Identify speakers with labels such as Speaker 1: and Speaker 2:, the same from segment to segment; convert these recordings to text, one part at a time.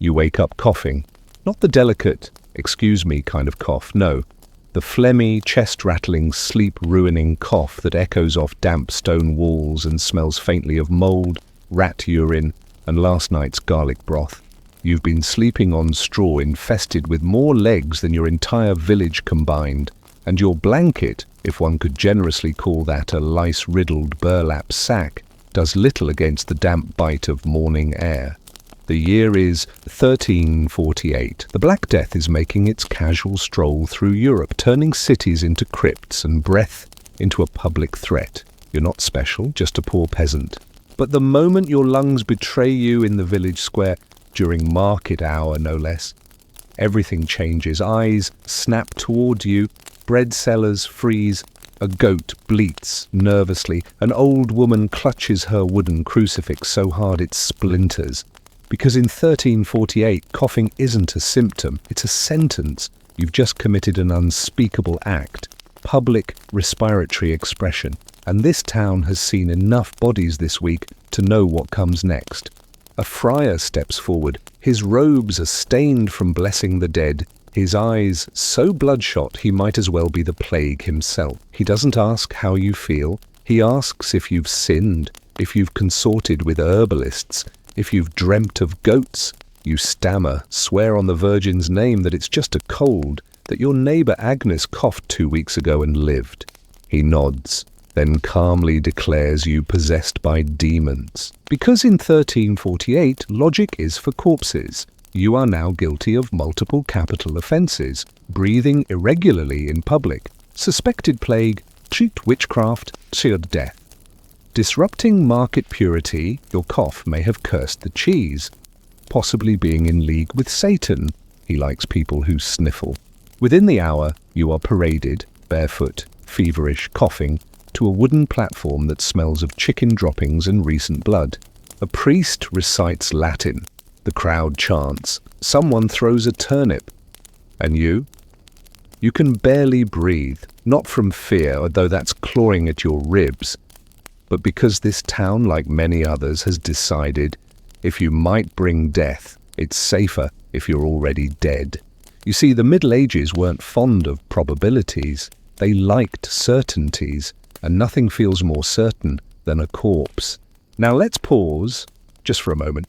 Speaker 1: You wake up coughing. Not the delicate, excuse me kind of cough, no. The phlegmy, chest-rattling, sleep-ruining cough that echoes off damp stone walls and smells faintly of mold, rat urine, and last night's garlic broth. You've been sleeping on straw infested with more legs than your entire village combined, and your blanket, if one could generously call that a lice-riddled burlap sack, does little against the damp bite of morning air. The year is 1348. The Black Death is making its casual stroll through Europe, turning cities into crypts and breath into a public threat. You're not special, just a poor peasant. But the moment your lungs betray you in the village square, during market hour no less, everything changes. Eyes snap toward you, bread sellers freeze, a goat bleats nervously, an old woman clutches her wooden crucifix so hard it splinters. Because in 1348, coughing isn't a symptom, it's a sentence. You've just committed an unspeakable act, public respiratory expression, and this town has seen enough bodies this week to know what comes next. A friar steps forward, his robes are stained from blessing the dead, his eyes so bloodshot he might as well be the plague himself. He doesn't ask how you feel, he asks if you've sinned, if you've consorted with herbalists, if you've dreamt of goats. You stammer, swear on the Virgin's name that it's just a cold, that your neighbour Agnes coughed 2 weeks ago and lived. He nods, then calmly declares you possessed by demons. Because in 1348, logic is for corpses. You are now guilty of multiple capital offences, breathing irregularly in public, suspected plague, cheat witchcraft, seared death. Disrupting market purity, your cough may have cursed the cheese, possibly being in league with Satan. He likes people who sniffle. Within the hour, you are paraded, barefoot, feverish, coughing, to a wooden platform that smells of chicken droppings and recent blood. A priest recites Latin. The crowd chants. Someone throws a turnip. And you? You can barely breathe, not from fear, though that's clawing at your ribs, but because this town, like many others, has decided if you might bring death, it's safer if you're already dead. You see, the Middle Ages weren't fond of probabilities. They liked certainties, and nothing feels more certain than a corpse. Now let's pause, just for a moment,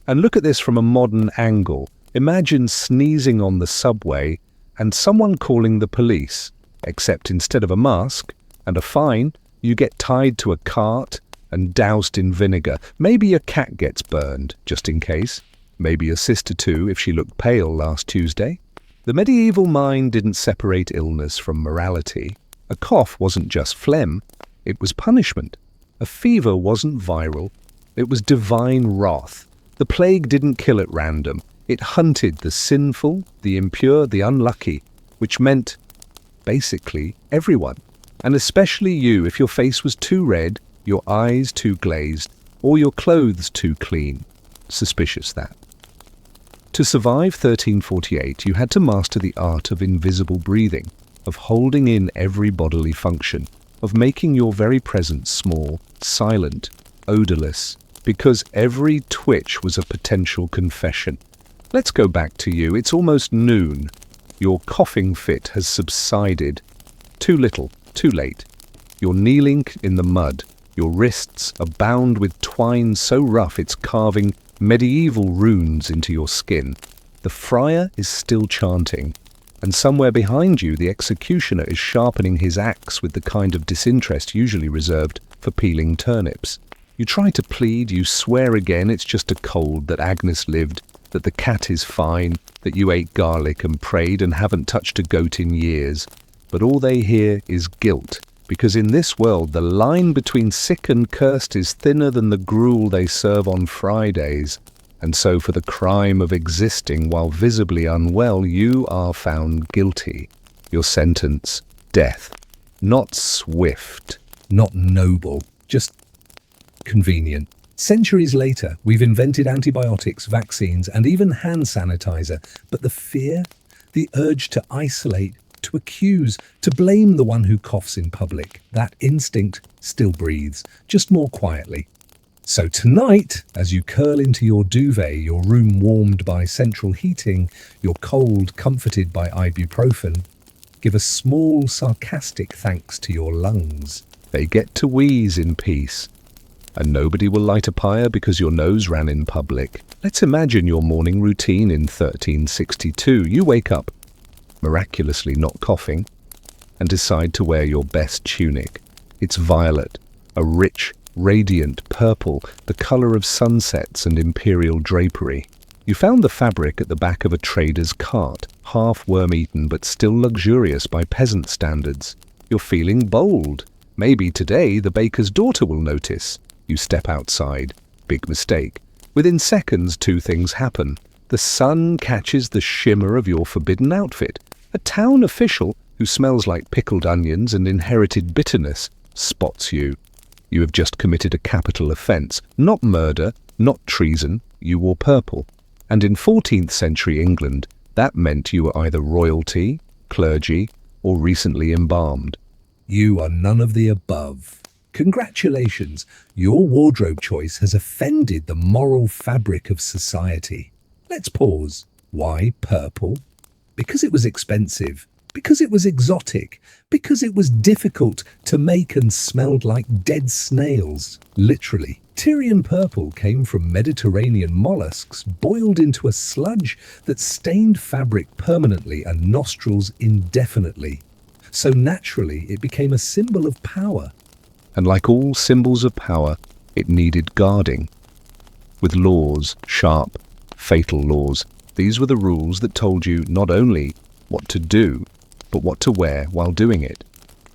Speaker 1: and look at this from a modern angle. Imagine sneezing on the subway and someone calling the police, except instead of a mask and a fine, you get tied to a cart and doused in vinegar. Maybe your cat gets burned, just in case. Maybe your sister too, if she looked pale last Tuesday. The medieval mind didn't separate illness from morality. A cough wasn't just phlegm, it was punishment. A fever wasn't viral, it was divine wrath. The plague didn't kill at random. It hunted the sinful, the impure, the unlucky, which meant, basically, everyone. And especially you, if your face was too red, your eyes too glazed, or your clothes too clean. Suspicious, that. To survive 1348, you had to master the art of invisible breathing, of holding in every bodily function, of making your very presence small, silent, odorless, because every twitch was a potential confession. Let's go back to you. It's almost noon. Your coughing fit has subsided. Too little, too late. You're kneeling in the mud. Your wrists are bound with twine so rough it's carving medieval runes into your skin. The friar is still chanting, and somewhere behind you the executioner is sharpening his axe with the kind of disinterest usually reserved for peeling turnips. You try to plead, you swear again it's just a cold, that Agnes lived, that the cat is fine, that you ate garlic and prayed and haven't touched a goat in years. But all they hear is guilt, because in this world the line between sick and cursed is thinner than the gruel they serve on Fridays. And so for the crime of existing while visibly unwell, you are found guilty. Your sentence, death. Not swift, not noble, just convenient. Centuries later, we've invented antibiotics, vaccines, and even hand sanitizer. But the fear, the urge to isolate, to accuse, to blame the one who coughs in public, that instinct still breathes, just more quietly. So tonight, as you curl into your duvet, your room warmed by central heating, your cold comforted by ibuprofen, give a small sarcastic thanks to your lungs. They get to wheeze in peace. And nobody will light a pyre because your nose ran in public. Let's imagine your morning routine in 1362. You wake up, miraculously not coughing, and decide to wear your best tunic. It's violet, a rich, radiant purple, the color of sunsets and imperial drapery. You found the fabric at the back of a trader's cart, half worm-eaten but still luxurious by peasant standards. You're feeling bold. Maybe today the baker's daughter will notice. You step outside. Big mistake. Within seconds, two things happen. The sun catches the shimmer of your forbidden outfit. A town official, who smells like pickled onions and inherited bitterness, spots you. You have just committed a capital offence. Not murder, not treason. You wore purple. And in 14th century England, that meant you were either royalty, clergy, or recently embalmed. You are none of the above. Congratulations, your wardrobe choice has offended the moral fabric of society. Let's pause. Why purple? Because it was expensive. Because it was exotic. Because it was difficult to make and smelled like dead snails. Literally. Tyrian purple came from Mediterranean mollusks boiled into a sludge that stained fabric permanently and nostrils indefinitely. So naturally, it became a symbol of power. And like all symbols of power, it needed guarding. With laws, sharp, fatal laws, these were the rules that told you not only what to do, but what to wear while doing it.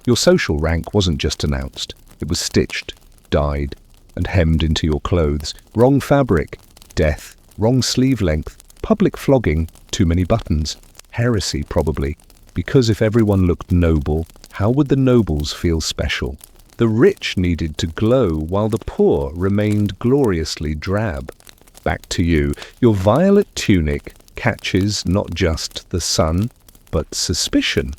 Speaker 1: Your social rank wasn't just announced. It was stitched, dyed, and hemmed into your clothes. Wrong fabric, death. Wrong sleeve length, public flogging, too many buttons. Heresy, probably. Because if everyone looked noble, how would the nobles feel special? The rich needed to glow while the poor remained gloriously drab. Back to you. Your violet tunic catches not just the sun, but suspicion.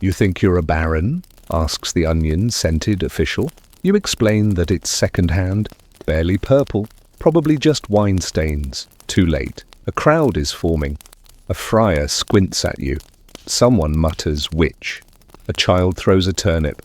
Speaker 1: You think you're a baron? Asks the onion-scented official. You explain that it's second-hand, barely purple, probably just wine stains. Too late. A crowd is forming. A friar squints at you. Someone mutters, "Witch." A child throws a turnip.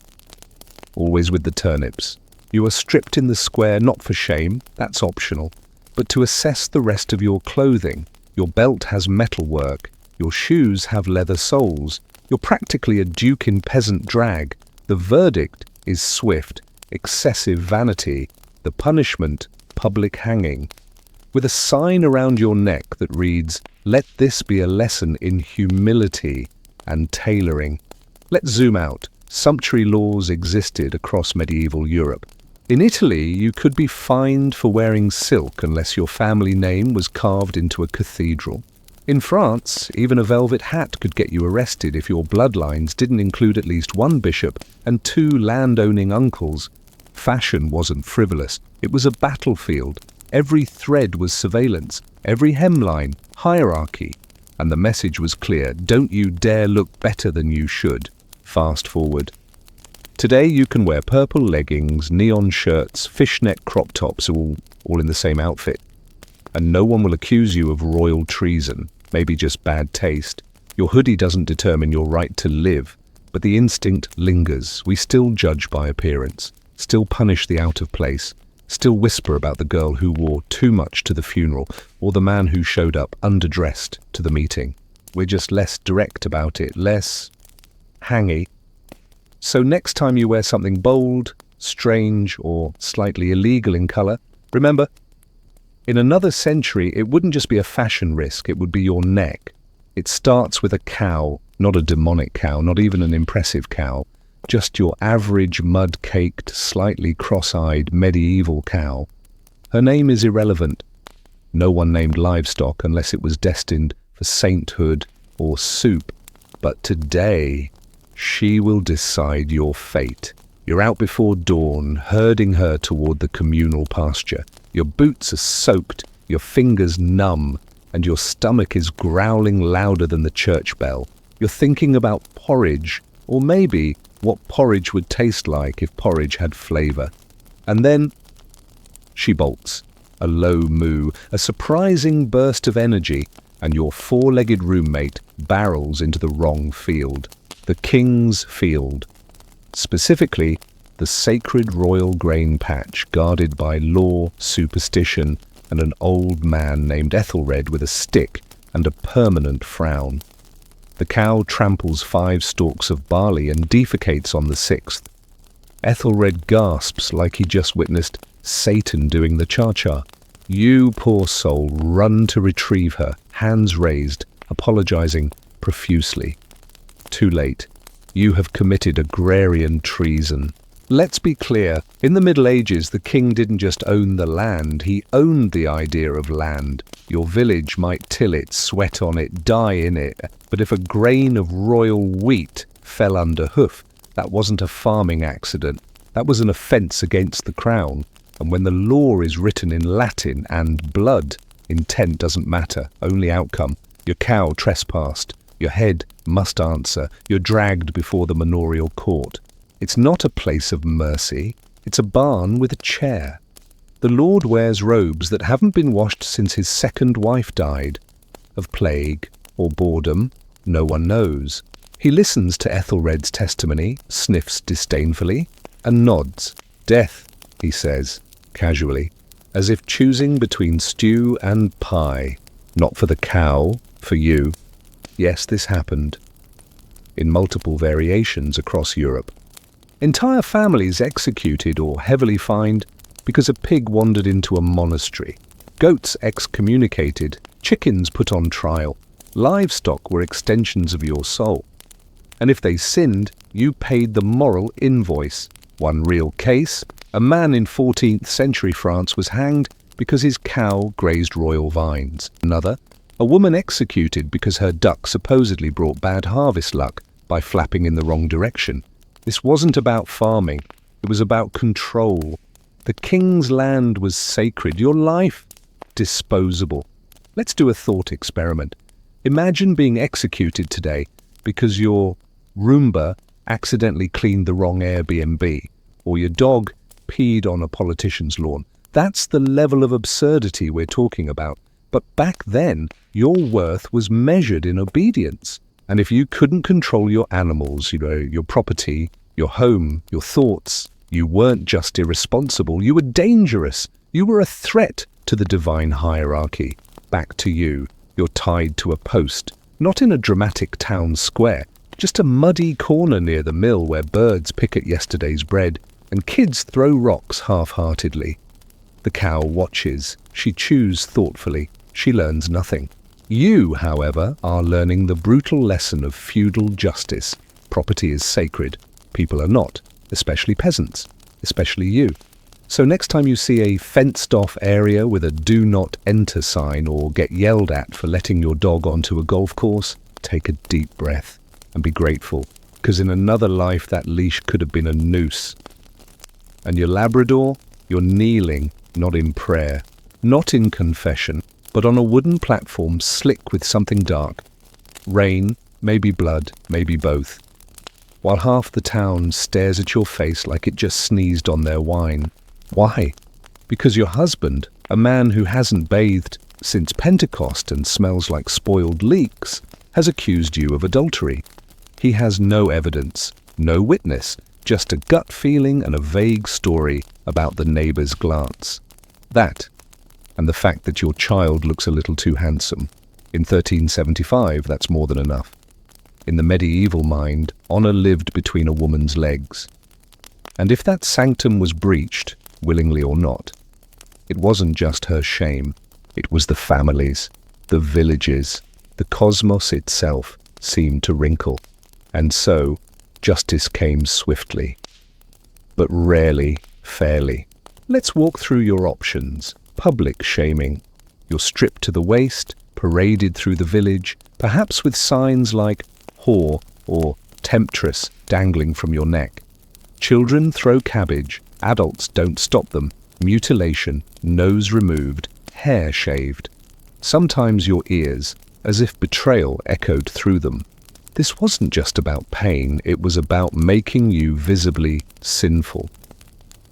Speaker 1: Always with the turnips. You are stripped in the square not for shame, that's optional, but to assess the rest of your clothing. Your belt has metalwork. Your shoes have leather soles. You're practically a duke in peasant drag. The verdict is swift, excessive vanity. The punishment, public hanging. With a sign around your neck that reads, "Let this be a lesson in humility and tailoring." Let's zoom out. Sumptuary laws existed across medieval Europe. In Italy, you could be fined for wearing silk unless your family name was carved into a cathedral. In France, even a velvet hat could get you arrested if your bloodlines didn't include at least one bishop and two land-owning uncles. Fashion wasn't frivolous. It was a battlefield. Every thread was surveillance, every hemline, hierarchy. And the message was clear: don't you dare look better than you should. Fast forward. Today you can wear purple leggings, neon shirts, fishnet crop tops, all in the same outfit. And no one will accuse you of royal treason, maybe just bad taste. Your hoodie doesn't determine your right to live, but the instinct lingers. We still judge by appearance, still punish the out of place, still whisper about the girl who wore too much to the funeral, or the man who showed up underdressed to the meeting. We're just less direct about it, less hangy. So next time you wear something bold, strange, or slightly illegal in color, remember, in another century, it wouldn't just be a fashion risk, it would be your neck. It starts with a cow, not a demonic cow, not even an impressive cow, just your average mud-caked, slightly cross-eyed medieval cow. Her name is irrelevant. No one named livestock unless it was destined for sainthood or soup. But today, she will decide your fate. You're out before dawn, herding her toward the communal pasture. Your boots are soaked, your fingers numb, and your stomach is growling louder than the church bell. You're thinking about porridge, or maybe what porridge would taste like if porridge had flavor. And then She bolts. A low moo, a surprising burst of energy, and your four-legged roommate barrels into the wrong field. The king's field. Specifically, the sacred royal grain patch guarded by law, superstition, and an old man named Ethelred with a stick and a permanent frown. The cow tramples 5 stalks of barley and defecates on the 6th. Ethelred gasps like he just witnessed Satan doing the cha-cha. You, poor soul, run to retrieve her, hands raised, apologizing profusely. Too late. You have committed agrarian treason. Let's be clear, in the Middle Ages the king didn't just own the land, he owned the idea of land. Your village might till it, sweat on it, die in it, but if a grain of royal wheat fell under hoof, that wasn't a farming accident, that was an offence against the crown. And when the law is written in Latin and blood, intent doesn't matter, only outcome. Your cow trespassed, your head must answer, you're dragged before the manorial court. It's not a place of mercy, it's a barn with a chair. The Lord wears robes that haven't been washed since his 2nd wife died. Of plague or boredom, no one knows. He listens to Ethelred's testimony, sniffs disdainfully, and nods. Death, he says, casually, as if choosing between stew and pie. Not for the cow, for you. Yes, this happened. In multiple variations across Europe. Entire families executed or heavily fined because a pig wandered into a monastery. Goats excommunicated, chickens put on trial. Livestock were extensions of your soul. And if they sinned, you paid the moral invoice. One real case, a man in 14th century France was hanged because his cow grazed royal vines. Another, a woman executed because her duck supposedly brought bad harvest luck by flapping in the wrong direction. This wasn't about farming, it was about control. The king's land was sacred, your life disposable. Let's do a thought experiment. Imagine being executed today because your Roomba accidentally cleaned the wrong Airbnb, or your dog peed on a politician's lawn. That's the level of absurdity we're talking about. But back then, your worth was measured in obedience. And if you couldn't control your animals, your property, your home, your thoughts, you weren't just irresponsible, you were dangerous. You were a threat to the divine hierarchy. Back to you. You're tied to a post, not in a dramatic town square, just a muddy corner near the mill where birds pick at yesterday's bread and kids throw rocks half-heartedly. The cow watches. She chews thoughtfully. She learns nothing. You, however, are learning the brutal lesson of feudal justice. Property is sacred. People are not, especially peasants, especially you. So next time you see a fenced-off area with a do not enter sign or get yelled at for letting your dog onto a golf course, take a deep breath and be grateful, because in another life that leash could have been a noose. And your Labrador, you're kneeling, not in prayer, not in confession, but on a wooden platform slick with something dark. Rain, maybe blood, maybe both. While half the town stares at your face like it just sneezed on their wine. Why? Because your husband, a man who hasn't bathed since Pentecost and smells like spoiled leeks, has accused you of adultery. He has no evidence, no witness, just a gut feeling and a vague story about the neighbor's glance. That, and the fact that your child looks a little too handsome. In 1375, that's more than enough. In the medieval mind, honor lived between a woman's legs. And if that sanctum was breached, willingly or not, it wasn't just her shame. It was the families, the villages, the cosmos itself seemed to wrinkle. And so, justice came swiftly, but rarely fairly. Let's walk through your options. Public shaming. You're stripped to the waist, paraded through the village, perhaps with signs like whore or temptress dangling from your neck. Children throw cabbage, adults don't stop them. Mutilation, nose removed, hair shaved. Sometimes your ears, as if betrayal echoed through them. This wasn't just about pain, it was about making you visibly sinful.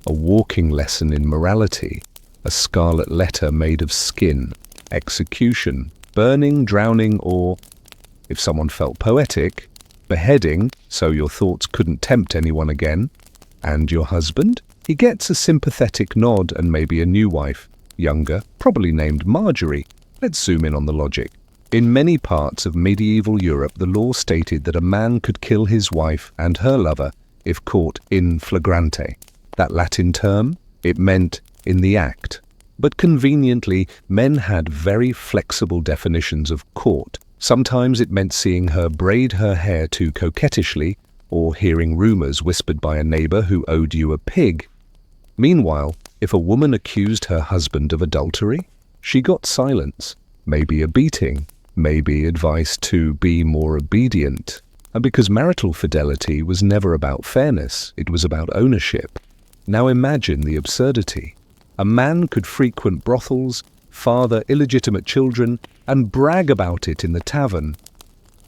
Speaker 1: A walking lesson in morality, a scarlet letter made of skin, execution, burning, drowning, or, if someone felt poetic, beheading so your thoughts couldn't tempt anyone again. And your husband? He gets a sympathetic nod and maybe a new wife, younger, probably named Marjorie. Let's zoom in on the logic. In many parts of medieval Europe, the law stated that a man could kill his wife and her lover if caught in flagrante. That Latin term, it meant in the act. But conveniently, men had very flexible definitions of caught. Sometimes it meant seeing her braid her hair too coquettishly, or hearing rumors whispered by a neighbor who owed you a pig. Meanwhile, if a woman accused her husband of adultery, she got silence, maybe a beating, maybe advice to be more obedient. And because marital fidelity was never about fairness, it was about ownership. Now imagine the absurdity. A man could frequent brothels, father illegitimate children, and brag about it in the tavern.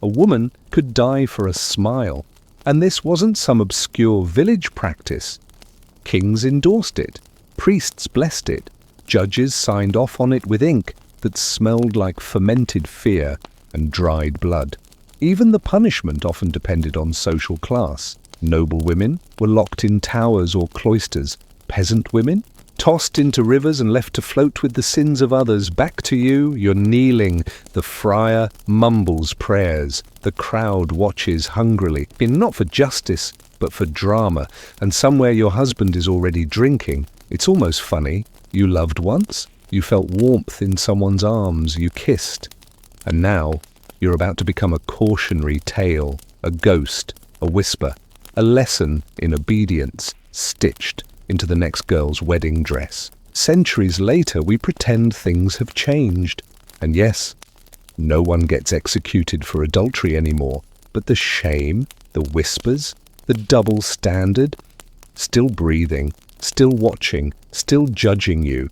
Speaker 1: A woman could die for a smile, and this wasn't some obscure village practice. Kings endorsed it, priests blessed it, judges signed off on it with ink that smelled like fermented fear and dried blood. Even the punishment often depended on social class. Noble women were locked in towers or cloisters. Peasant women tossed into rivers and left to float with the sins of others. Back to you, you're kneeling. The friar mumbles prayers. The crowd watches hungrily, not for justice, but for drama. And somewhere your husband is already drinking. It's almost funny. You loved once. You felt warmth in someone's arms. You kissed. And now you're about to become a cautionary tale, a ghost, a whisper, a lesson in obedience, stitched into the next girl's wedding dress. Centuries later, we pretend things have changed. And yes, no one gets executed for adultery anymore. But the shame, the whispers, the double standard, still breathing, still watching, still judging you.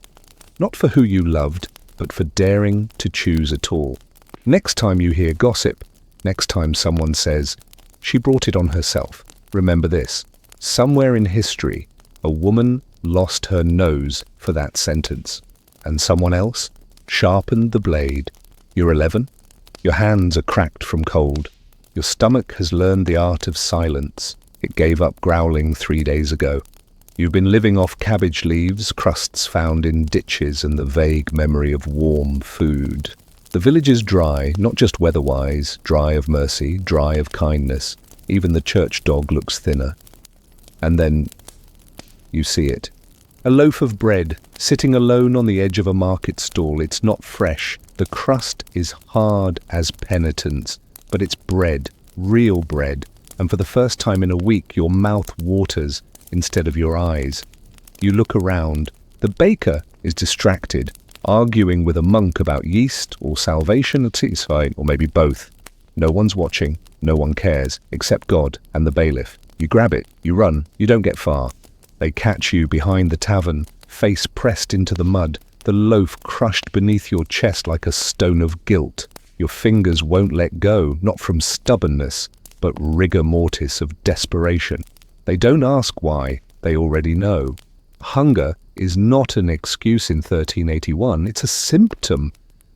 Speaker 1: Not for who you loved, but for daring to choose at all. Next time you hear gossip, next time someone says, "She brought it on herself," remember this. Somewhere in history, a woman lost her nose for that sentence, and someone else sharpened the blade. You're 11. Your hands are cracked from cold. Your stomach has learned the art of silence. It gave up growling 3 days ago. You've been living off cabbage leaves, crusts found in ditches, and the vague memory of warm food. The village is dry, not just weather-wise, dry of mercy, dry of kindness. Even the church dog looks thinner. And then you see it. A loaf of bread, sitting alone on the edge of a market stall. It's not fresh. The crust is hard as penitence, but it's bread, real bread. And for the first time in a week, your mouth waters instead of your eyes. You look around. The baker is distracted, arguing with a monk about yeast or salvation, or maybe both. No one's watching. No one cares, except God and the bailiff. You grab it. You run. You don't get far. They catch you behind the tavern, face pressed into the mud, the loaf crushed beneath your chest like a stone of guilt. Your fingers won't let go, not from stubbornness, but rigor mortis of desperation. They don't ask why, they already know. Hunger is not an excuse in 1381, it's a symptom,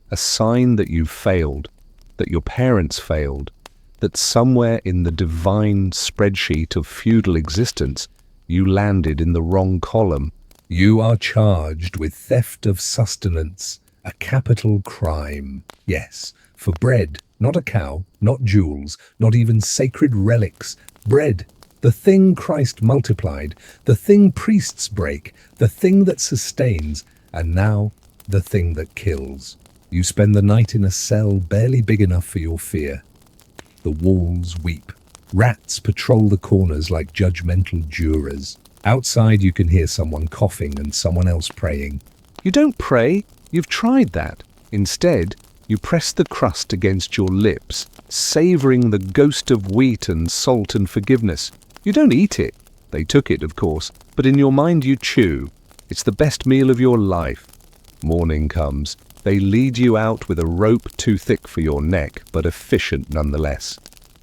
Speaker 1: a sign that you've failed, that your parents failed, that somewhere in the divine spreadsheet of feudal existence, you landed in the wrong column. You are charged with theft of sustenance, a capital crime. Yes, for bread, not a cow, not jewels, not even sacred relics. Bread, the thing Christ multiplied, the thing priests break, the thing that sustains, and now the thing that kills. You spend the night in a cell barely big enough for your fear. The walls weep. Rats patrol the corners like judgmental jurors. Outside you can hear someone coughing and someone else praying. You don't pray, you've tried that. Instead, you press the crust against your lips, savoring the ghost of wheat and salt and forgiveness. You don't eat it. They took it, of course, but in your mind you chew. It's the best meal of your life. Morning comes. They lead you out with a rope too thick for your neck, but efficient nonetheless.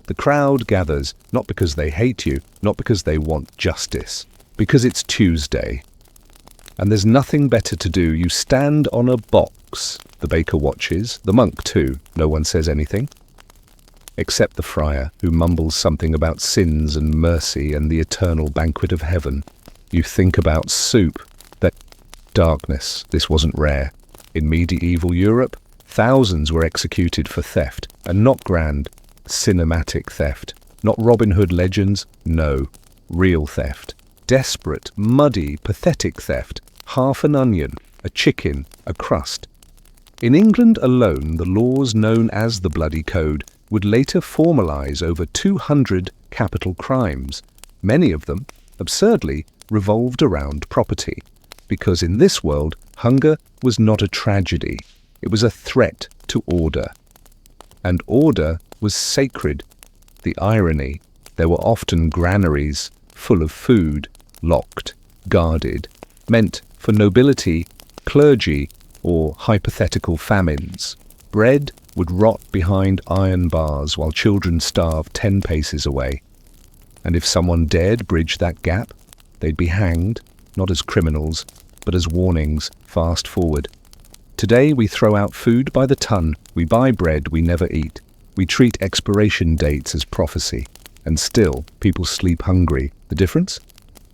Speaker 1: The crowd gathers, not because they hate you, not because they want justice, because it's Tuesday. And there's nothing better to do. You stand on a box. The baker watches, the monk too. No one says anything. Except the friar, who mumbles something about sins and mercy and the eternal banquet of heaven. You think about soup. That darkness. This wasn't rare. In medieval Europe, thousands were executed for theft, and not grand, cinematic theft. Not Robin Hood legends, no, real theft. Desperate, muddy, pathetic theft. Half an onion, a chicken, a crust. In England alone, the laws known as the Bloody Code would later formalize over 200 capital crimes. Many of them, absurdly, revolved around property. Because in this world, hunger was not a tragedy. It was a threat to order. And order was sacred. The irony, there were often granaries full of food, locked, guarded, meant for nobility, clergy, or hypothetical famines. Bread would rot behind iron bars while children starved 10 paces away. And if someone dared bridge that gap, they'd be hanged, not as criminals, but as warnings. Fast forward. Today we throw out food by the ton. We buy bread we never eat. We treat expiration dates as prophecy. And still, people sleep hungry. The difference?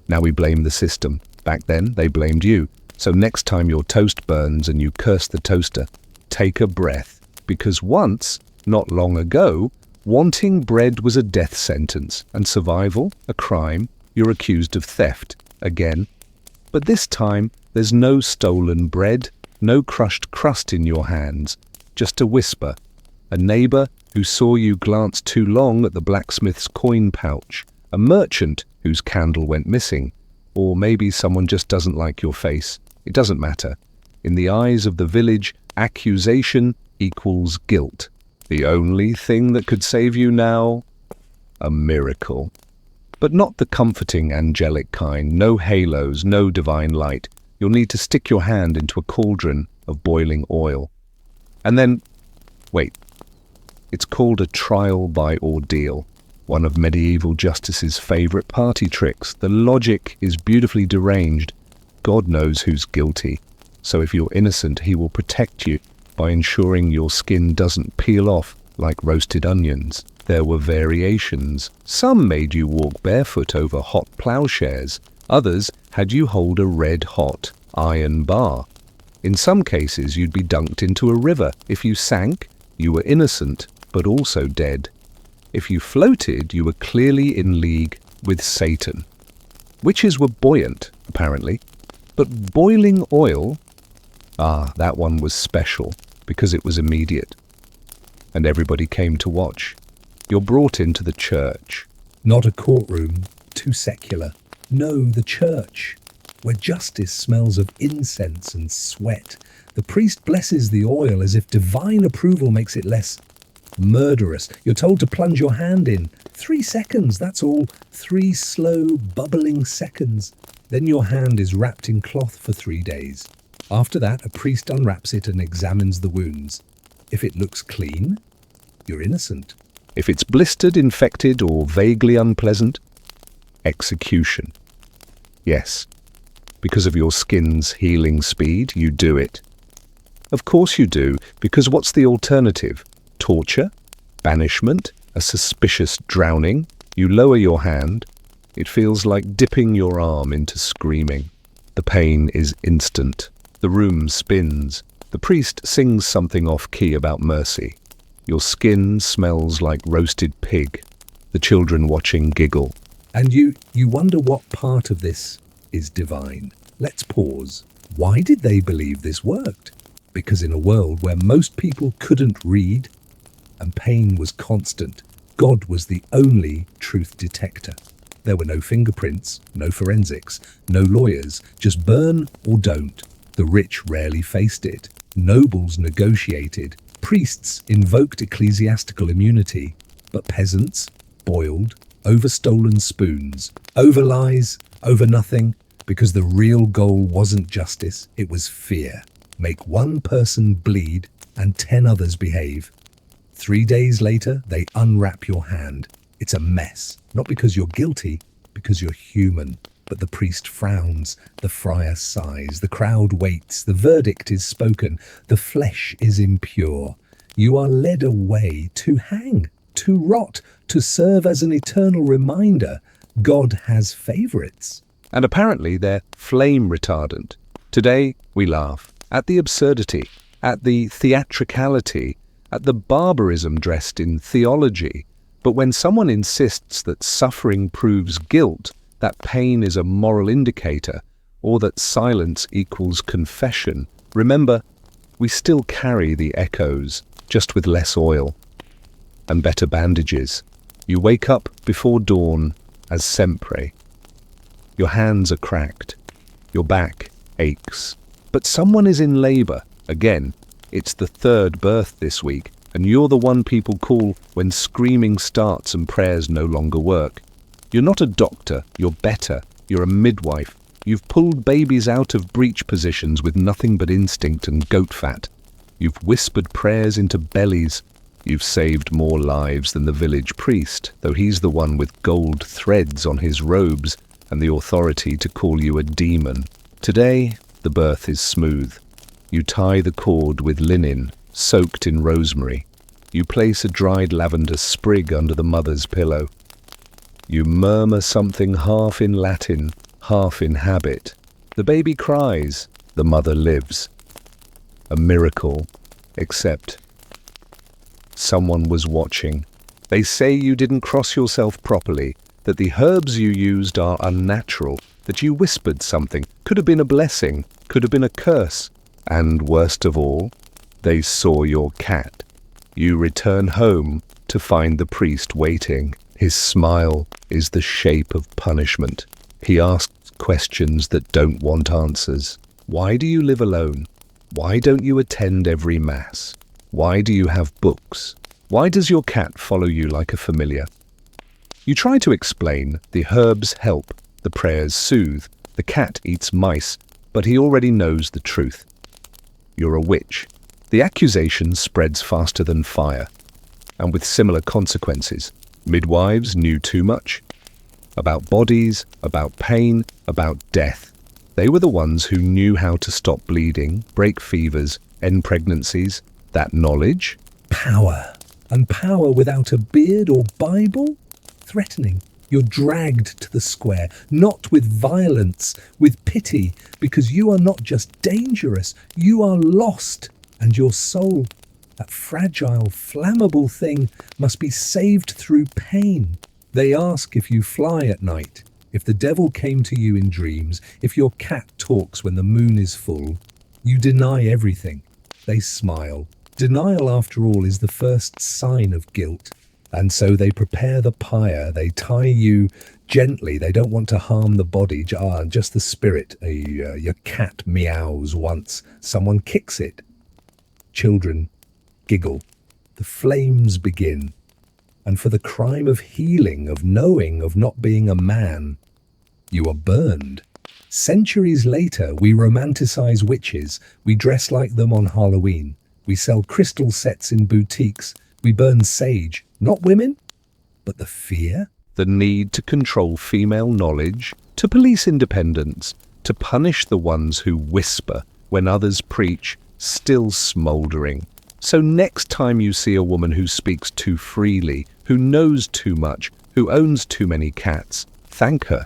Speaker 1: Now we blame the system. Back then, they blamed you. So next time your toast burns and you curse the toaster, take a breath. Because once, not long ago, wanting bread was a death sentence, and survival, a crime. You're accused of theft, again. But this time, there's no stolen bread, no crushed crust in your hands, just a whisper. A neighbor who saw you glance too long at the blacksmith's coin pouch, a merchant whose candle went missing, or maybe someone just doesn't like your face. It doesn't matter. In the eyes of the village, accusation equals guilt. The only thing that could save you now? A miracle. But not the comforting angelic kind. No halos, no divine light. You'll need to stick your hand into a cauldron of boiling oil. And then, wait. It's called a trial by ordeal. One of medieval justice's favorite party tricks. The logic is beautifully deranged. God knows who's guilty. So if you're innocent, he will protect you by ensuring your skin doesn't peel off like roasted onions. There were variations. Some made you walk barefoot over hot plowshares. Others had you hold a red-hot iron bar. In some cases, you'd be dunked into a river. If you sank, you were innocent, but also dead. If you floated, you were clearly in league with Satan. Witches were buoyant, apparently. But boiling oil, that one was special, because it was immediate. And everybody came to watch. You're brought into the church.
Speaker 2: Not a courtroom, too secular. No, the church, where justice smells of incense and sweat. The priest blesses the oil as if divine approval makes it less murderous. You're told to plunge your hand in. 3 seconds, that's all. 3 slow, bubbling seconds. Then your hand is wrapped in cloth for 3 days. After that, a priest unwraps it and examines the wounds. If it looks clean, you're innocent.
Speaker 1: If it's blistered, infected, or vaguely unpleasant, execution. Yes, because of your skin's healing speed, you do it. Of course you do, because what's the alternative? Torture? Banishment? A suspicious drowning? You lower your hand. It feels like dipping your arm into screaming. The pain is instant. The room spins. The priest sings something off-key about mercy. Your skin smells like roasted pig. The children watching giggle.
Speaker 2: And you wonder what part of this is divine. Let's pause. Why did they believe this worked? Because in a world where most people couldn't read and pain was constant, God was the only truth detector. There were no fingerprints, no forensics, no lawyers, just burn or don't. The rich rarely faced it. Nobles negotiated. Priests invoked ecclesiastical immunity. But peasants boiled over stolen spoons, over lies, over nothing, because the real goal wasn't justice, it was fear. Make one person bleed and 10 others behave. 3 days later, they unwrap your hand. It's a mess. Not because you're guilty, because you're human. But the priest frowns, the friar sighs, the crowd waits, the verdict is spoken, the flesh is impure. You are led away to hang, to rot, to serve as an eternal reminder. God has favorites.
Speaker 1: And apparently they're flame retardant. Today, we laugh at the absurdity, at the theatricality, at the barbarism dressed in theology. But when someone insists that suffering proves guilt, that pain is a moral indicator, or that silence equals confession, remember, we still carry the echoes, just with less oil and better bandages. You wake up before dawn as sempre. Your hands are cracked. Your back aches. But someone is in labor. Again, it's the third birth this week, and you're the one people call when screaming starts and prayers no longer work. You're not a doctor, you're better, you're a midwife. You've pulled babies out of breech positions with nothing but instinct and goat fat. You've whispered prayers into bellies. You've saved more lives than the village priest, though he's the one with gold threads on his robes and the authority to call you a demon. Today, the birth is smooth. You tie the cord with linen, soaked in rosemary. You place a dried lavender sprig under the mother's pillow. You murmur something half in Latin, half in habit. The baby cries, the mother lives. A miracle, except someone was watching. They say you didn't cross yourself properly, that the herbs you used are unnatural, that you whispered something, could have been a blessing, could have been a curse. And worst of all, they saw your cat. You return home to find the priest waiting. His smile is the shape of punishment. He asks questions that don't want answers. Why do you live alone? Why don't you attend every mass? Why do you have books? Why does your cat follow you like a familiar? You try to explain, the herbs help, the prayers soothe, the cat eats mice, but he already knows the truth. You're a witch. The accusation spreads faster than fire, and with similar consequences. Midwives knew too much. About bodies, about pain, about death. They were the ones who knew how to stop bleeding, break fevers, end pregnancies. That knowledge?
Speaker 2: Power. And power without a beard or Bible? Threatening. You're dragged to the square, not with violence, with pity, because you are not just dangerous, you are lost, and your soul, that fragile, flammable thing, must be saved through pain. They ask if you fly at night, if the devil came to you in dreams, if your cat talks when the moon is full. You deny everything. They smile. Denial, after all, is the first sign of guilt. And so they prepare the pyre. They tie you gently. They don't want to harm the body, just the spirit. Your cat meows once. Someone kicks it. Children giggle. The flames begin. And for the crime of healing, of knowing, of not being a man, you are burned. Centuries later, we romanticize witches. We dress like them on Halloween. We sell crystal sets in boutiques. We burn sage. Not women, but the fear.
Speaker 1: The need to control female knowledge, to police independence, to punish the ones who whisper when others preach, still smouldering. So next time you see a woman who speaks too freely, who knows too much, who owns too many cats, thank her.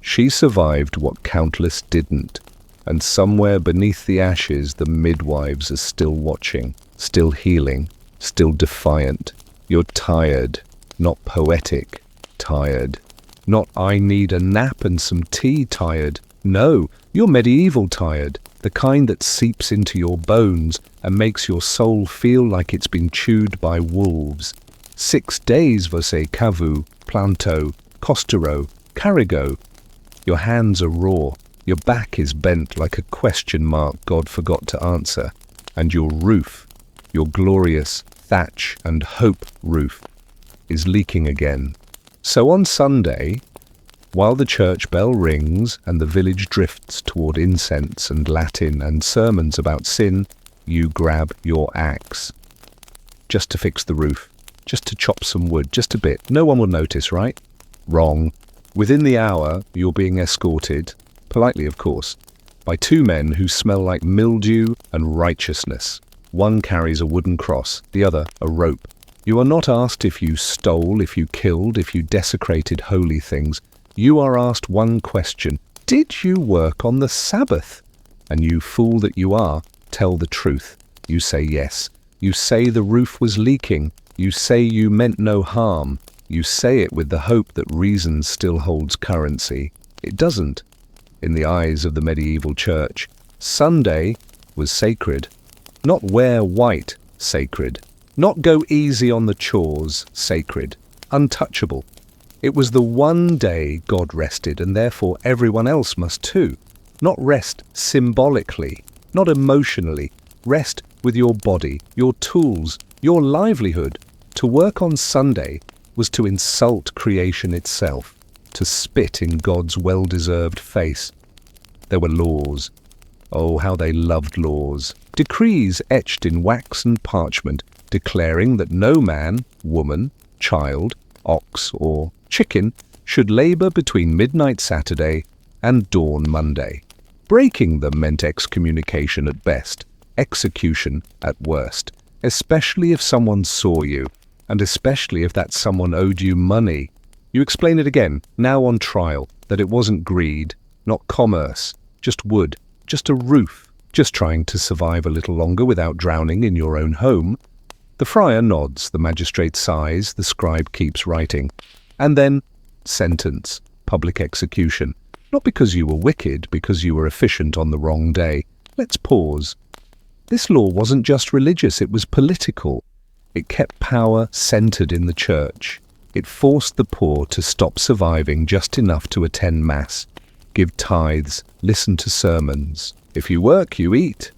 Speaker 1: She survived what countless didn't. And somewhere beneath the ashes, the midwives are still watching, still healing, still defiant. You're tired, not poetic, tired. Not I need a nap and some tea tired. No, you're medieval tired, the kind that seeps into your bones and makes your soul feel like it's been chewed by wolves. 6 days você cavu, planto, costero, carrigo. Your hands are raw, your back is bent like a question mark God forgot to answer, and your roof, your glorious thatch and hope roof, is leaking again. So on Sunday, while the church bell rings and the village drifts toward incense and Latin and sermons about sin, you grab your axe. Just to fix the roof, just to chop some wood, just a bit. No one will notice, right? Wrong. Within the hour, you're being escorted, politely of course, by two men who smell like mildew and righteousness. One carries a wooden cross, the other a rope. You are not asked if you stole, if you killed, if you desecrated holy things. You are asked one question: did you work on the Sabbath? And you fool that you are, tell the truth. You say yes. You say the roof was leaking. You say you meant no harm. You say it with the hope that reason still holds currency. It doesn't. In the eyes of the medieval church, Sunday was sacred. Not wear white, sacred. Not go easy on the chores, sacred. Untouchable. It was the one day God rested, and therefore everyone else must too. Not rest symbolically, not emotionally. Rest with your body, your tools, your livelihood. To work on Sunday was to insult creation itself, to spit in God's well-deserved face. There were laws. Oh, how they loved laws. Decrees etched in wax and parchment, declaring that no man, woman, child, ox, or chicken should labor between midnight Saturday and dawn Monday. Breaking them meant excommunication at best, execution at worst, especially if someone saw you, and especially if that someone owed you money. You explain it again, now on trial, that it wasn't greed, not commerce, just wood, just a roof, just trying to survive a little longer without drowning in your own home. The friar nods, the magistrate sighs, the scribe keeps writing. And then, sentence, public execution. Not because you were wicked, because you were efficient on the wrong day. Let's pause. This law wasn't just religious, it was political. It kept power centered in the church. It forced the poor to stop surviving just enough to attend Mass, give tithes, listen to sermons. If you work, you eat.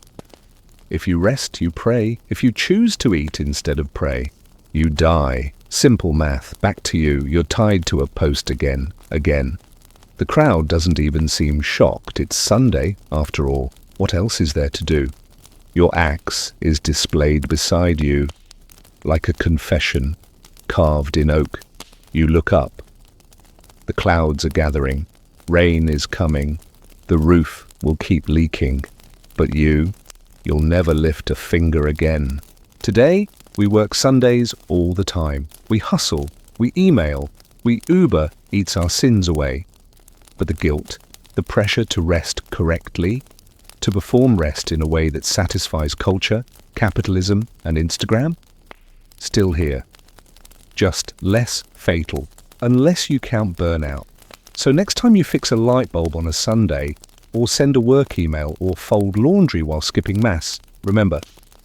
Speaker 1: If you rest, you pray. If you choose to eat instead of pray, you die. Simple math. Back to you. You're tied to a post again. The crowd doesn't even seem shocked. It's Sunday, after all. What else is there to do? Your axe is displayed beside you, like a confession, carved in oak. You look up. The clouds are gathering. Rain is coming. The roof will keep leaking. But you'll never lift a finger again. Today, we work Sundays all the time. We hustle. We email. We Uber eats our sins away. But the guilt, the pressure to rest correctly, to perform rest in a way that satisfies culture, capitalism, and Instagram, still here. Just less fatal, unless you count burnout. So next time you fix a light bulb on a Sunday, or send a work email, or fold laundry while skipping Mass, remember,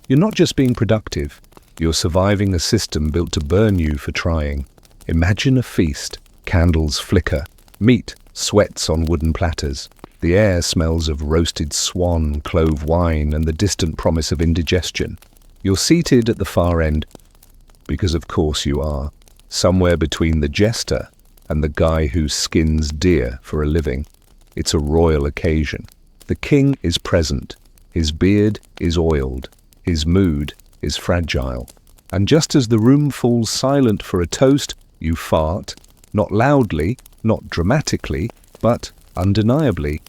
Speaker 1: you're not just being productive, you're surviving a system built to burn you for trying. Imagine a feast. Candles flicker. Meat sweats on wooden platters. The air smells of roasted swan, clove wine, and the distant promise of indigestion. You're seated at the far end, because of course you are, somewhere between the jester and the guy who skins deer for a living. It's a royal occasion. The king is present. His beard is oiled. His mood is fragile. And just as the room falls silent for a toast, you fart, not loudly, not dramatically, but undeniably.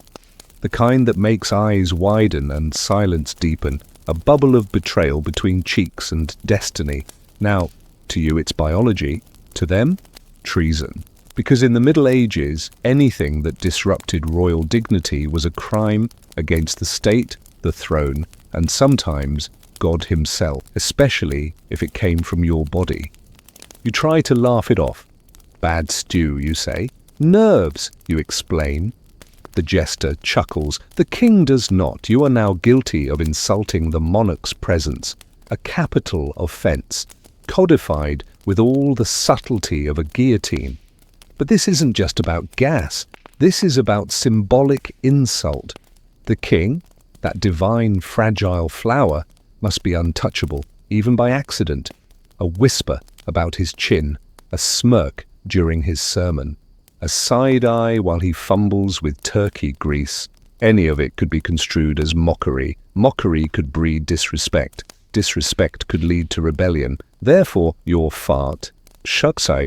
Speaker 1: The kind that makes eyes widen and silence deepen, a bubble of betrayal between cheeks and destiny. Now, to you it's biology, to them, treason. Because in the Middle Ages, anything that disrupted royal dignity was a crime against the state, the throne, and sometimes God himself, especially if it came from your body. You try to laugh it off. Bad stew, you say. Nerves, you explain. The jester chuckles. The king does not. You are now guilty of insulting the monarch's presence, a capital offense, codified with all the subtlety of a guillotine. But this isn't just about gas. This is about symbolic insult. The king, that divine fragile flower, must be untouchable, even by accident. A whisper about his chin, a smirk during his sermon, a side eye while he fumbles with turkey grease. Any of it could be construed as mockery. Mockery could breed disrespect. Disrespect could lead to rebellion. Therefore, your fart,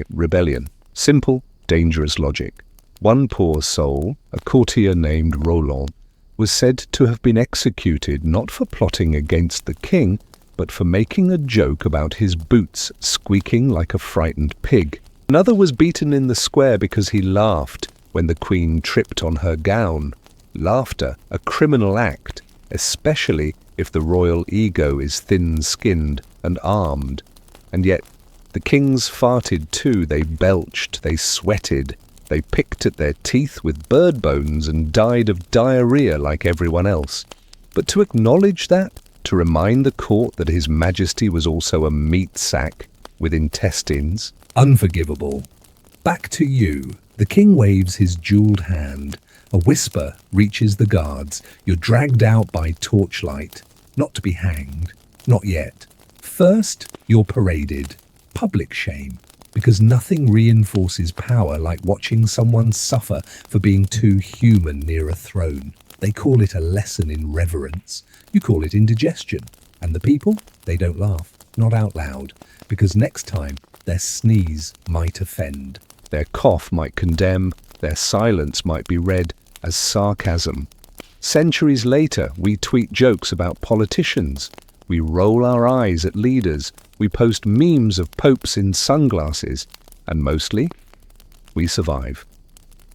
Speaker 1: rebellion. Simple, dangerous logic. One poor soul, a courtier named Roland, was said to have been executed not for plotting against the king, but for making a joke about his boots squeaking like a frightened pig. Another was beaten in the square because he laughed when the queen tripped on her gown. Laughter, a criminal act, especially if the royal ego is thin-skinned and armed. And yet, the kings farted too. They belched, they sweated, they picked at their teeth with bird bones and died of diarrhea like everyone else. But to acknowledge that, to remind the court that His Majesty was also a meat sack with intestines.
Speaker 2: Unforgivable. Back to you. The king waves his jeweled hand. A whisper reaches the guards. You're dragged out by torchlight. Not to be hanged. Not yet. First, you're paraded. Public shame. Because nothing reinforces power like watching someone suffer for being too human near a throne. They call it a lesson in reverence. You call it indigestion. And the people, they don't laugh. Not out loud. Because next time, their sneeze might offend.
Speaker 1: Their cough might condemn. Their silence might be read as sarcasm. Centuries later, we tweet jokes about politicians. We roll our eyes at leaders. We post memes of popes in sunglasses. And mostly, we survive.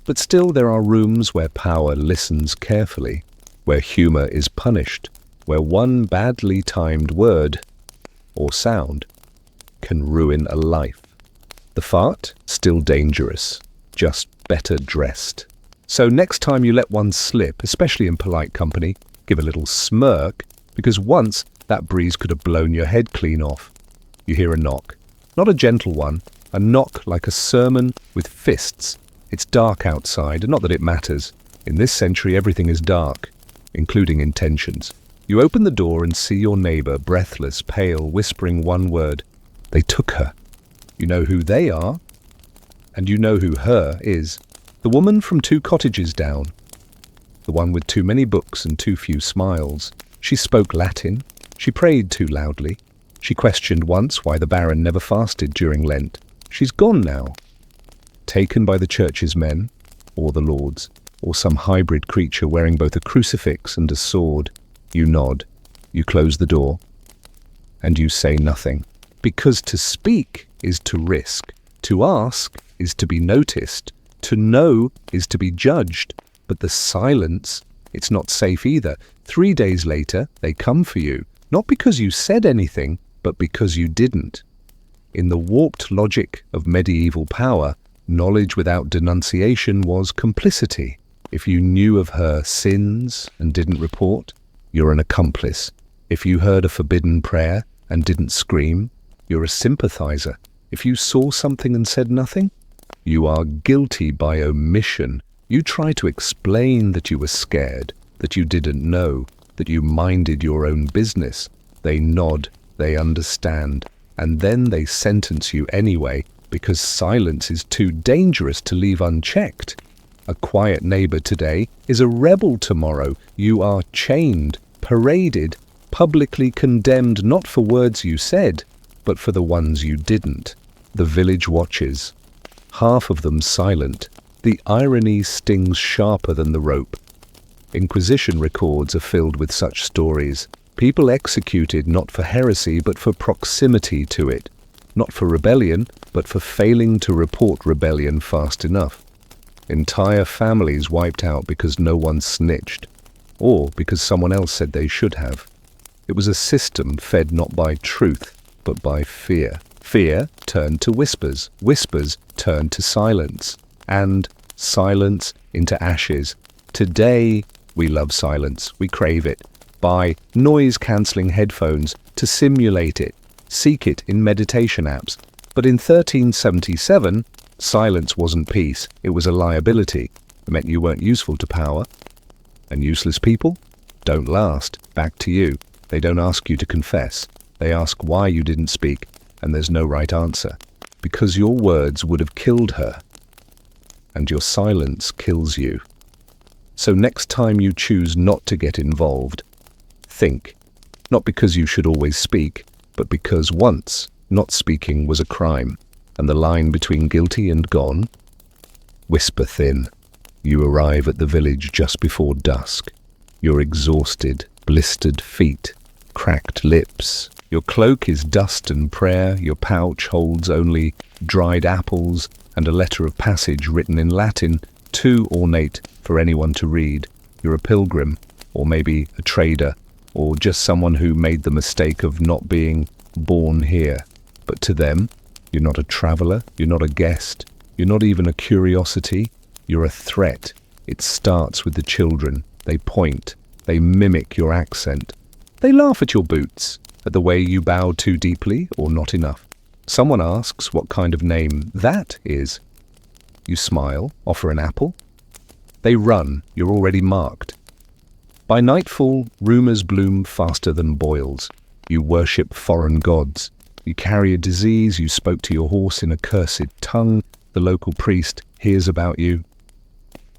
Speaker 1: But still there are rooms where power listens carefully, where humor is punished, where one badly timed word or sound can ruin a life. The fart, still dangerous, just better dressed. So next time you let one slip, especially in polite company, give a little smirk, because once that breeze could have blown your head clean off. You hear a knock. Not a gentle one, a knock like a sermon with fists. It's dark outside, and not that it matters. In this century, everything is dark, including intentions. You open the door and see your neighbor, breathless, pale, whispering one word. They took her. You know who they are, and you know who her is. The woman from 2 cottages down. The one with too many books and too few smiles. She spoke Latin. She prayed too loudly. She questioned once why the Baron never fasted during Lent. She's gone now. Taken by the church's men, or the Lord's, or some hybrid creature wearing both a crucifix and a sword. You nod, you close the door, and you say nothing. Because to speak is to risk, to ask is to be noticed, to know is to be judged. But the silence, it's not safe either. 3 days later, they come for you, not because you said anything, but because you didn't. In the warped logic of medieval power, knowledge without denunciation was complicity. If you knew of her sins and didn't report, you're an accomplice. If you heard a forbidden prayer and didn't scream, you're a sympathizer. If you saw something and said nothing, you are guilty by omission. You try to explain that you were scared, that you didn't know, that you minded your own business. They nod, they understand, and then they sentence you anyway, because silence is too dangerous to leave unchecked. A quiet neighbor today is a rebel tomorrow. You are chained, paraded, publicly condemned not for words you said, but for the ones you didn't. The village watches, half of them silent. The irony stings sharper than the rope. Inquisition records are filled with such stories. People executed not for heresy but for proximity to it. Not for rebellion, but for failing to report rebellion fast enough. Entire families wiped out because no one snitched, or because someone else said they should have. It was a system fed not by truth, but by fear. Fear turned to whispers, whispers turned to silence, and silence into ashes. Today, we love silence, we crave it. Buy noise-cancelling headphones to simulate it. Seek it in meditation apps. But in 1377, silence wasn't peace, it was a liability. It meant you weren't useful to power. And useless people don't last. Back to you. They don't ask you to confess. They ask why you didn't speak, and there's no right answer. Because your words would have killed her, and your silence kills you. So next time you choose not to get involved, think. Not because you should always speak, but because once not speaking was a crime, and the line between guilty and gone, whisper thin. You arrive at the village just before dusk. You're exhausted, blistered feet, cracked lips. Your cloak is dust and prayer. Your pouch holds only dried apples and a letter of passage written in Latin, too ornate for anyone to read. You're a pilgrim, or maybe a trader, or just someone who made the mistake of not being born here. But to them, you're not a traveler, you're not a guest, you're not even a curiosity, you're a threat. It starts with the children. They point, they mimic your accent. They laugh at your boots, at the way you bow too deeply or not enough. Someone asks what kind of name that is. You smile, offer an apple. They run, you're already marked. By nightfall, rumors bloom faster than boils. You worship foreign gods. You carry a disease, you spoke to your horse in a cursed tongue. The local priest hears about you.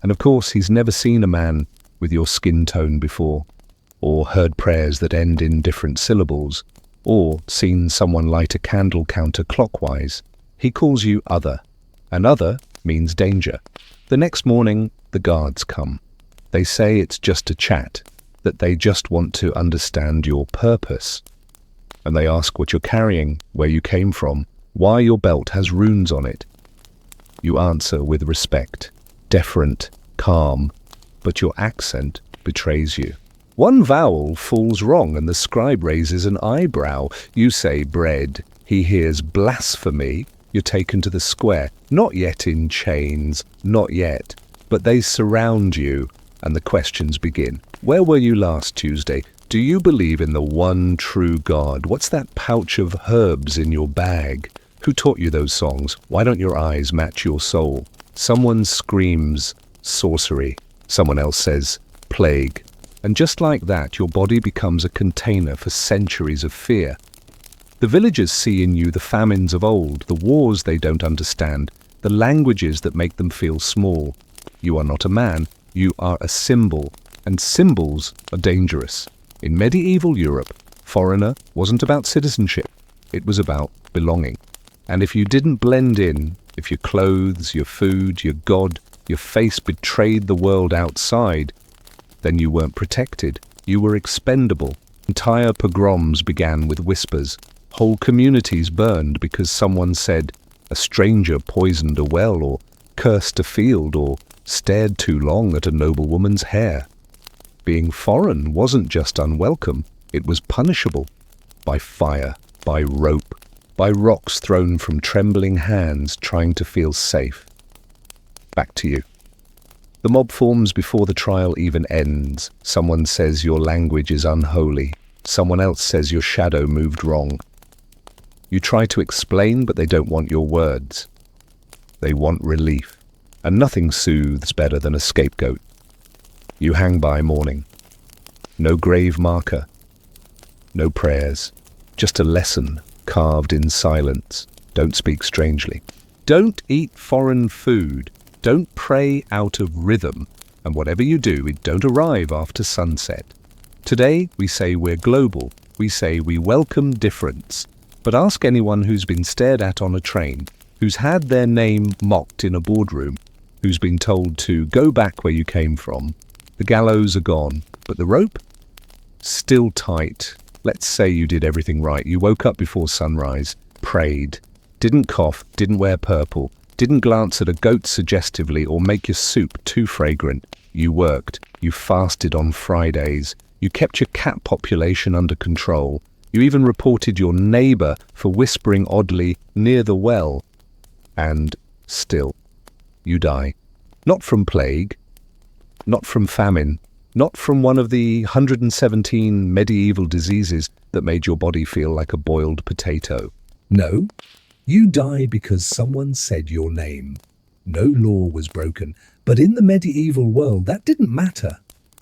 Speaker 1: And of course, he's never seen a man with your skin tone before, or heard prayers that end in different syllables, or seen someone light a candle counterclockwise. He calls you other, and other means danger. The next morning, the guards come. They say it's just a chat, that they just want to understand your purpose. And they ask what you're carrying, where you came from, why your belt has runes on it. You answer with respect, deferent, calm, but your accent betrays you. One vowel falls wrong and the scribe raises an eyebrow. You say bread. He hears blasphemy. You're taken to the square. Not yet in chains, not yet. But they surround you and the questions begin. Where were you last Tuesday? Do you believe in the one true God? What's that pouch of herbs in your bag? Who taught you those songs? Why don't your eyes match your soul? Someone screams sorcery. Someone else says plague. And just like that, your body becomes a container for centuries of fear. The villagers see in you the famines of old, the wars they don't understand, the languages that make them feel small. You are not a man, you are a symbol, and symbols are dangerous. In medieval Europe, foreigner wasn't about citizenship, it was about belonging. And if you didn't blend in, if your clothes, your food, your God, your face betrayed the world outside, then you weren't protected. You were expendable. Entire pogroms began with whispers. Whole communities burned because someone said a stranger poisoned a well or cursed a field or stared too long at a noblewoman's hair. Being foreign wasn't just unwelcome, it was punishable. By fire, by rope, by rocks thrown from trembling hands trying to feel safe. Back to you. The mob forms before the trial even ends. Someone says your language is unholy. Someone else says your shadow moved wrong. You try to explain, but they don't want your words. They want relief. And nothing soothes better than a scapegoat. You hang by mourning. No grave marker. No prayers. Just a lesson carved in silence. Don't speak strangely. Don't eat foreign food. Don't pray out of rhythm, and whatever you do, it don't arrive after sunset. Today, we say we're global. We say we welcome difference. But ask anyone who's been stared at on a train, who's had their name mocked in a boardroom, who's been told to go back where you came from. The gallows are gone, but the rope? Still tight. Let's say you did everything right. You woke up before sunrise, prayed, didn't cough, didn't wear purple, didn't glance at a goat suggestively or make your soup too fragrant. You worked. You fasted on Fridays. You kept your cat population under control. You even reported your neighbor for whispering oddly near the well. And still, you die. Not from plague, not from famine, not from one of the 117 medieval diseases that made your body feel like a boiled potato.
Speaker 2: No, you die because someone said your name. No law was broken, but in the medieval world that didn't matter.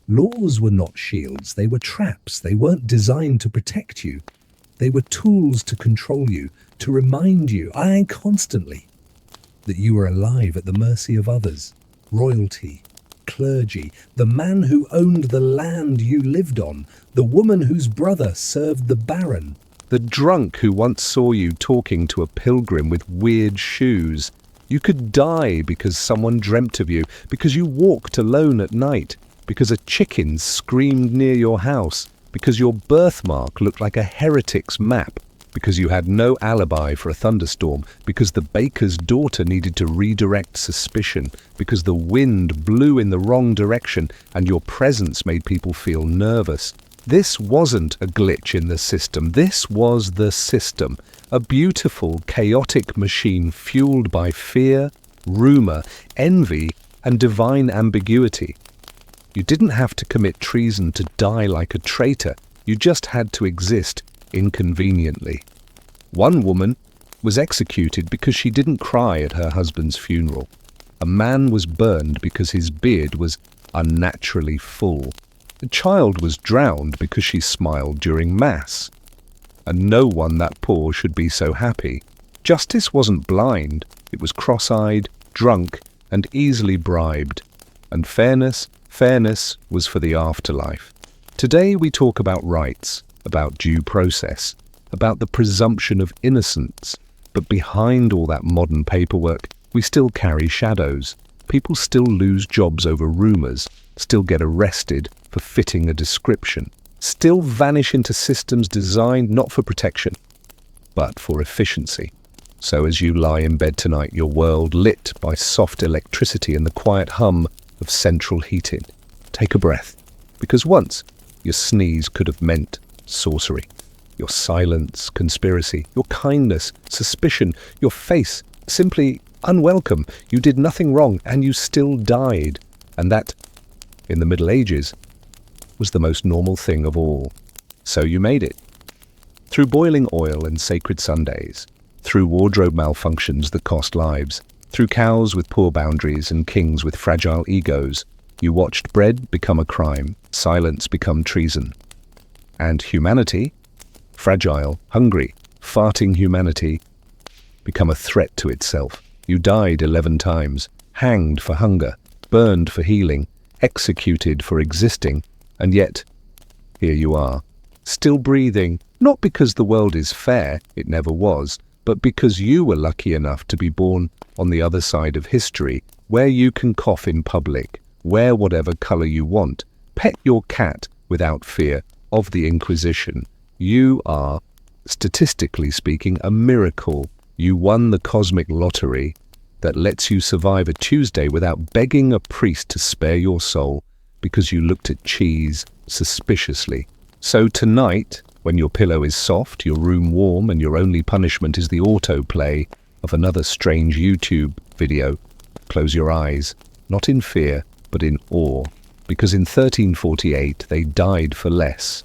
Speaker 2: Laws were not shields, they were traps. They weren't designed to protect you. They were tools to control you, to remind you, constantly, that you were alive at the mercy of others. Royalty, clergy, the man who owned the land you lived on, the woman whose brother served the baron,
Speaker 1: The drunk who once saw you talking to a pilgrim with weird shoes, You could die because someone dreamt of you, because you walked alone at night, because a chicken screamed near your house, because your birthmark looked like a heretic's map, because you had no alibi for a thunderstorm, because the baker's daughter needed to redirect suspicion, because the wind blew in the wrong direction and your presence made people feel nervous. This wasn't a glitch in the system. This was the system, a beautiful, chaotic machine fueled by fear, rumor, envy, and divine ambiguity. You didn't have to commit treason to die like a traitor. You just had to exist inconveniently. One woman was executed because she didn't cry at her husband's funeral. A man was burned because his beard was unnaturally full. A child was drowned because she smiled during Mass. And no one that poor should be so happy. Justice wasn't blind. It was cross-eyed, drunk, and easily bribed. And fairness was for the afterlife. Today we talk about rights, about due process, about the presumption of innocence. But behind all that modern paperwork, we still carry shadows. People still lose jobs over rumors, still get arrested for fitting a description, still vanish into systems designed not for protection, but for efficiency. So as you lie in bed tonight, your world lit by soft electricity and the quiet hum of central heating, take a breath, because once your sneeze could have meant sorcery. Your silence, conspiracy, your kindness, suspicion, your face, simply unwelcome. You did nothing wrong and you still died. And that, in the Middle Ages, was the most normal thing of all. So you made it. Through boiling oil and sacred Sundays, through wardrobe malfunctions that cost lives, through cows with poor boundaries and kings with fragile egos, you watched bread become a crime, silence become treason. And humanity, fragile, hungry, farting humanity, become a threat to itself. You died 11 times, hanged for hunger, burned for healing, executed for existing, and yet, here you are, still breathing, not because the world is fair, it never was, but because you were lucky enough to be born on the other side of history, where you can cough in public, wear whatever color you want, pet your cat without fear of the Inquisition. You are, statistically speaking, a miracle. You won the cosmic lottery that lets you survive a Tuesday without begging a priest to spare your soul because you looked at cheese suspiciously. So tonight, when your pillow is soft, your room warm, and your only punishment is the autoplay of another strange YouTube video, close your eyes, not in fear, but in awe, because in 1348 they died for less.